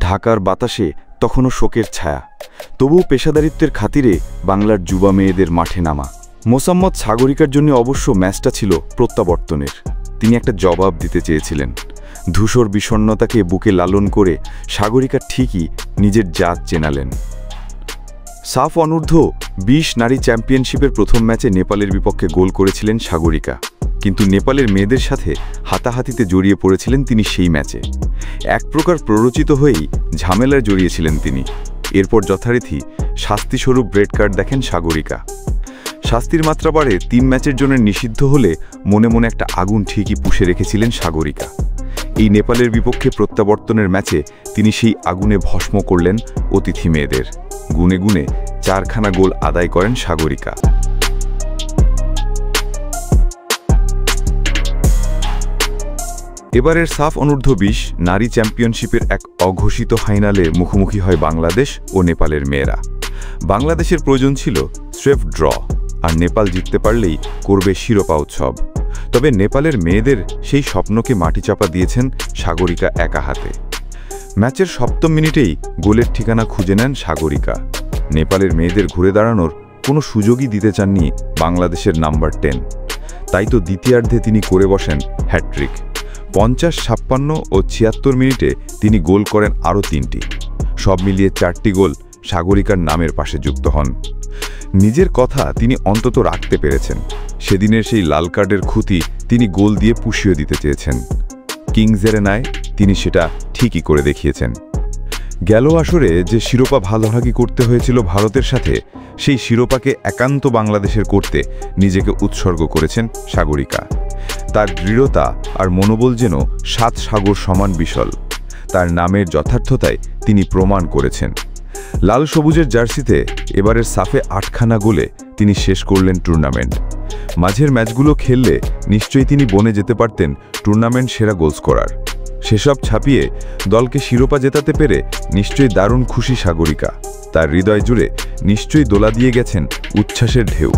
ঢাকার বাতাসে তখনও শোকের ছায়া, তবুও পেশাদারিত্বের খাতিরে বাংলার যুবা মেয়েদের মাঠে নামা। মোসাম্মদ সাগরিকার জন্য অবশ্য ম্যাচটা ছিল প্রত্যাবর্তনের। তিনি একটা জবাব দিতে চেয়েছিলেন। ধূসর বিষণ্ণতাকে বুকে লালন করে সাগরিকা ঠিকই নিজের জাত চেনালেন। সাফ অনূর্ধ্ব 20 নারী চ্যাম্পিয়নশিপের প্রথম ম্যাচে নেপালের বিপক্ষে গোল করেছিলেন সাগরিকা, কিন্তু নেপালের মেয়েদের সাথে হাতাহাতিতে জড়িয়ে পড়েছিলেন তিনি সেই ম্যাচে। এক প্রকার প্ররোচিত হয়েই ঝামেলায় জড়িয়েছিলেন তিনি। এরপর যথারীতি শাস্তিস্বরূপ রেড কার্ড দেখেন সাগরিকা। শাস্তির মাত্রা বাড়ে 3 ম্যাচের জন্য নিষিদ্ধ হলে মনে মনে একটা আগুন ঠিকই পুষে রেখেছিলেন সাগরিকা। এই নেপালের বিপক্ষে প্রত্যাবর্তনের ম্যাচে তিনি সেই আগুনে ভস্ম করলেন অতিথি মেয়েদের। গুনে গুনে 4খানা গোল আদায় করেন সাগরিকা। এবারের সাফ অনূর্ধ্ব 20 নারী চ্যাম্পিয়নশিপের এক অঘোষিত ফাইনালে মুখোমুখি হয় বাংলাদেশ ও নেপালের মেয়েরা। বাংলাদেশের প্রয়োজন ছিল স্রেফ ড্র, আর নেপাল জিততে পারলেই করবে শিরোপা উৎসব। তবে নেপালের মেয়েদের সেই স্বপ্নকে মাটিচাপা দিয়েছেন সাগরিকা একা হাতে। ম্যাচের 7ম মিনিটেই গোলের ঠিকানা খুঁজে নেন সাগরিকা। নেপালের মেয়েদের ঘুরে দাঁড়ানোর কোনো সুযোগই দিতে চাননি বাংলাদেশের নাম্বার 10। তাই তো দ্বিতীয়ার্ধে তিনি করে বসেন হ্যাট্রিক। 50, 56 ও 76 মিনিটে তিনি গোল করেন আরও 3টি। সব মিলিয়ে 4টি গোল সাগরিকার নামের পাশে যুক্ত হন। নিজের কথা তিনি অন্তত রাখতে পেরেছেন। সেদিনের সেই লাল কার্ডের ক্ষতি তিনি গোল দিয়ে পুষিয়ে দিতে চেয়েছেন। কিংস এরেনায় তিনি সেটা ঠিকই করে দেখিয়েছেন। গেল আসরে যে শিরোপা ভাগাভাগি করতে হয়েছিল ভারতের সাথে, সেই শিরোপাকে একান্ত বাংলাদেশের করতে নিজেকে উৎসর্গ করেছেন সাগরিকা। তার দৃঢ়তা আর মনোবল যেন 7 সাগর সমান বিশাল। তার নামের যথার্থতায় তিনি প্রমাণ করেছেন। লাল সবুজের জার্সিতে এবারের সাফে 8খানা গোলে তিনি শেষ করলেন টুর্নামেন্ট। মাঝের ম্যাচগুলো খেললে নিশ্চয়ই তিনি বনে যেতে পারতেন টুর্নামেন্ট সেরা গোল স্কোরার। সেসব ছাপিয়ে দলকে শিরোপা জেতাতে পেরে নিশ্চয়ই দারুণ খুশি সাগরিকা। তার হৃদয় জুড়ে নিশ্চয়ই দোলা দিয়ে গেছেন উচ্ছ্বাসের ঢেউ।